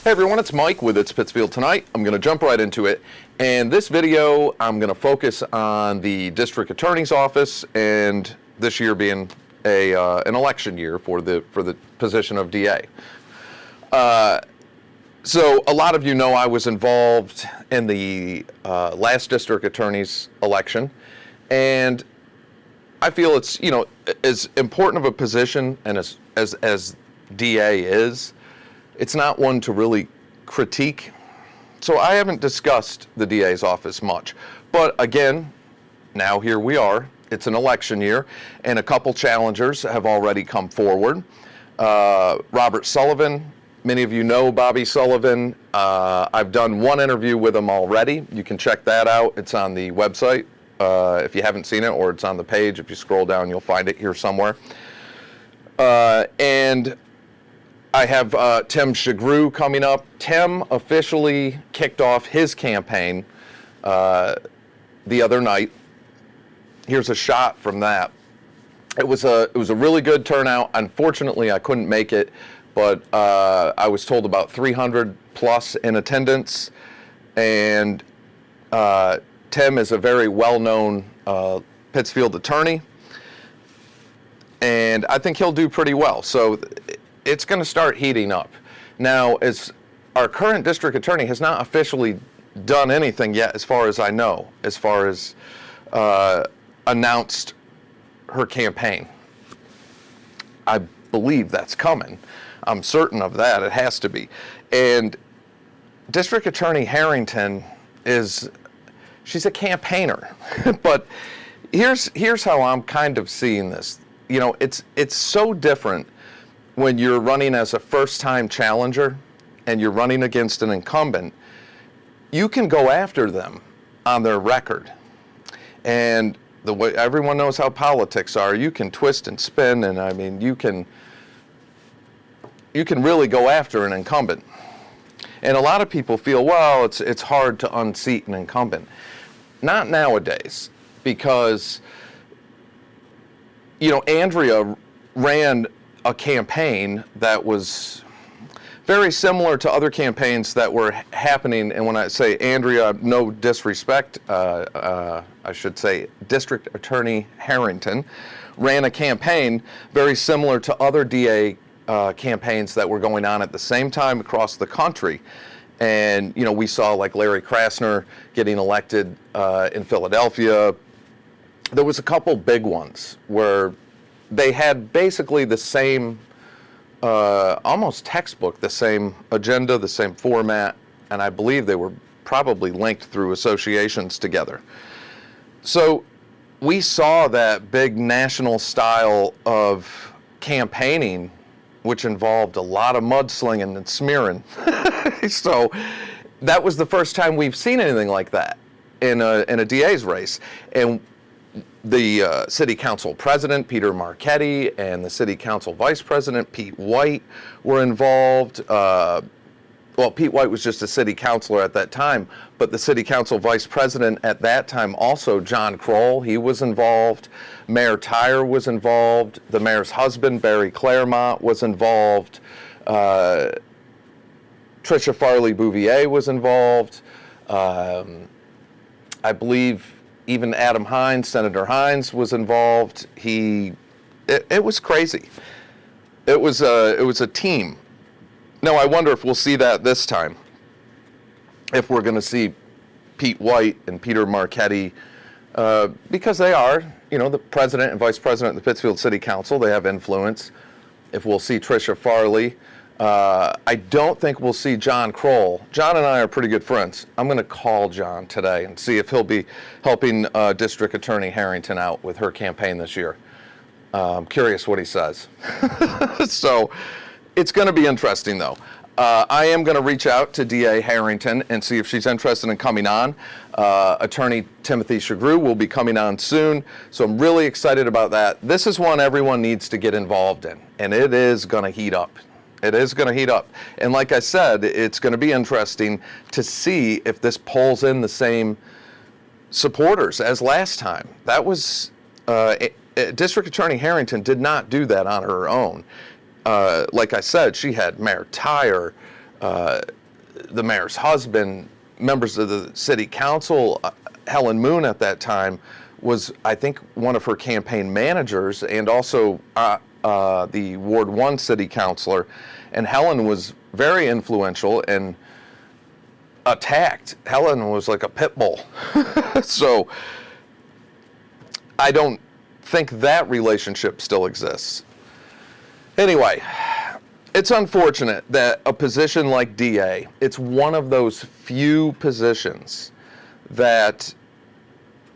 Hey everyone, it's Mike with It's Pittsfield Tonight. I'm going to jump right into it. And this video, I'm going to focus on the district attorney's office, and this year being an election year for the position of DA. So a lot of you know I was involved in the last district attorney's election, and I feel it's, you know, as important of a position and as DA is, it's not one to really critique. So I haven't discussed the DA's office much. But again, now here we are. It's an election year, and a couple challengers have already come forward. Robert Sullivan, many of you know Bobby Sullivan. I've done one interview with him already. You can check that out. It's on the website if you haven't seen it, or it's on the page. If you scroll down, you'll find it here somewhere. And I have Tim Shagru coming up. Tim officially kicked off his campaign the other night. Here's a shot from that. It was a really good turnout. Unfortunately, I couldn't make it, but I was told about 300 plus in attendance. And Tim is a very well-known Pittsfield attorney, and I think he'll do pretty well. So it's going to start heating up. Now, as our current district attorney has not officially done anything yet, as far as I know, as far as announced her campaign. I believe that's coming. I'm certain of that. It has to be. And District Attorney Harrington she's a campaigner. But here's how I'm kind of seeing this. You know, it's so different when you're running as a first-time challenger and you're running against an incumbent. You can go after them on their record. And the way everyone knows how politics are, you can twist and spin, and I mean, you can really go after an incumbent. And a lot of people feel, well, it's hard to unseat an incumbent. Not nowadays, because, you know, Andrea ran a campaign that was very similar to other campaigns that were happening. And when I say Andrea, no disrespect, I should say District Attorney Harrington ran a campaign very similar to other DA campaigns that were going on at the same time across the country. And, you know, we saw like Larry Krasner getting elected in Philadelphia. There was a couple big ones where they had basically the same, almost textbook, the same agenda, the same format, and I believe they were probably linked through associations together. So we saw that big national style of campaigning, which involved a lot of mudslinging and smearing. So that was the first time we've seen anything like that in a DA's race. And the city council president, Peter Marchetti, and the city council vice president, Pete White, were involved. Well, Pete White was just a city councilor at that time, but the city council vice president at that time, also John Kroll, he was involved. Mayor Tyre was involved. The mayor's husband, Barry Claremont, was involved. Tricia Farley Bouvier was involved. I believe even Adam Hines, Senator Hines, was involved. It was crazy. It was a team. Now I wonder if we'll see that this time. If we're going to see Pete White and Peter Marchetti, because they are, you know, the president and vice president of the Pittsfield City Council. They have influence. If we'll see Tricia Farley. I don't think we'll see John Kroll. John and I are pretty good friends. I'm going to call John today and see if he'll be helping District Attorney Harrington out with her campaign this year. I'm curious what he says. So it's going to be interesting, though. I am going to reach out to DA Harrington and see if she's interested in coming on. Attorney Timothy Shagru will be coming on soon, so I'm really excited about that. This is one everyone needs to get involved in, and it is going to heat up. It is going to heat up. And like I said, it's going to be interesting to see if this pulls in the same supporters as last time. That was, District Attorney Harrington did not do that on her own. Like I said, she had Mayor Tyre, the mayor's husband, members of the city council. Helen Moon at that time was, I think, one of her campaign managers, and also the Ward 1 city councilor. And Helen was very influential and attacked. Helen was like a pit bull. So I don't think that relationship still exists. Anyway, it's unfortunate that a position like DA, it's one of those few positions that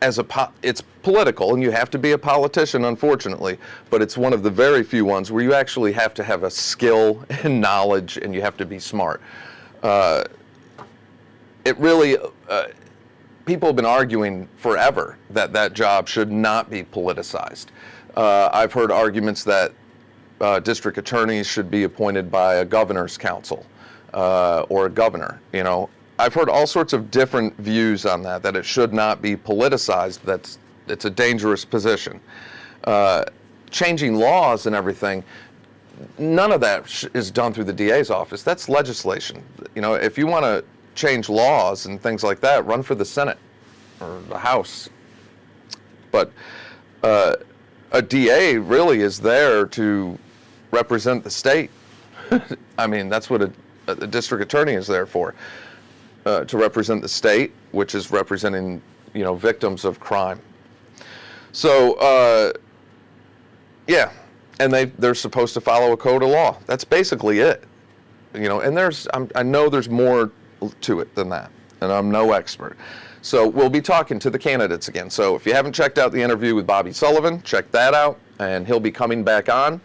it's political, and you have to be a politician, unfortunately, but it's one of the very few ones where you actually have to have a skill and knowledge, and you have to be smart. It really, people have been arguing forever that that job should not be politicized. I've heard arguments that district attorneys should be appointed by a governor's council or a governor. You know, I've heard all sorts of different views on that it should not be politicized. It's a dangerous position. Changing laws and everything, none of that is done through the DA's office. That's legislation. You know, if you want to change laws and things like that, run for the Senate or the House. But a DA really is there to represent the state. I mean, that's what a district attorney is there for, to represent the state, which is representing, you know, victims of crime. So, yeah, and they're supposed to follow a code of law. That's basically it, you know. And I know there's more to it than that, and I'm no expert. So we'll be talking to the candidates again. So if you haven't checked out the interview with Bobby Sullivan, check that out, and he'll be coming back on.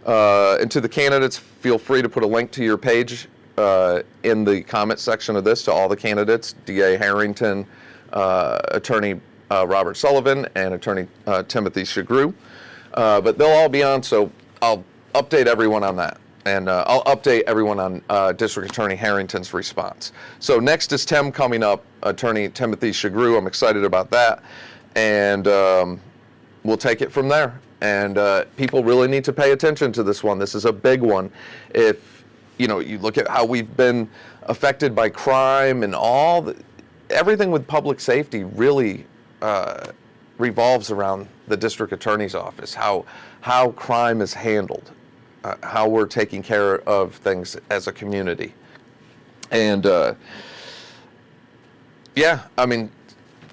And to the candidates, feel free to put a link to your page in the comment section of this to all the candidates, DA Harrington, Attorney Robert Sullivan, and Attorney Timothy Shagru. But they'll all be on, so I'll update everyone on that. And I'll update everyone on District Attorney Harrington's response. So next is Tim coming up, Attorney Timothy Shagru. I'm excited about that. And we'll take it from there. And people really need to pay attention to this one. This is a big one. If, you know, you look at how we've been affected by crime and everything with public safety really revolves around the district attorney's office, how crime is handled. How we're taking care of things as a community. And yeah, I mean,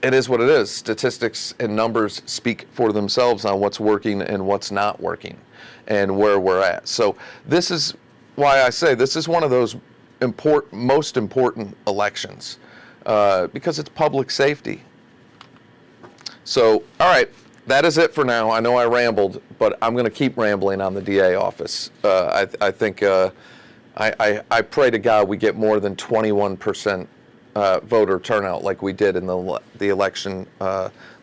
it is what it is. Statistics and numbers speak for themselves on what's working and what's not working and where we're at. So this is why I say this is one of those most important elections because it's public safety. So, all right. That is it for now. I know I rambled, but I'm going to keep rambling on the DA office. I think I pray to God we get more than 21% voter turnout like we did in the election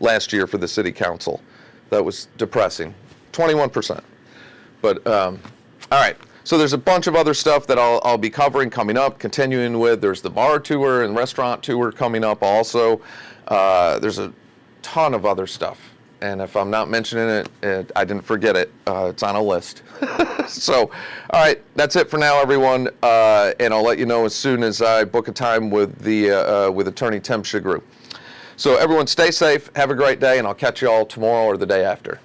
last year for the city council. That was depressing, 21%. But all right. So there's a bunch of other stuff that I'll be covering coming up, continuing with. There's the bar tour and restaurant tour coming up also. There's a ton of other stuff. And if I'm not mentioning it, I didn't forget it. It's on a list. So, all right, that's it for now, everyone. And I'll let you know as soon as I book a time with Attorney Tim Shagru. So everyone stay safe, have a great day, and I'll catch you all tomorrow or the day after.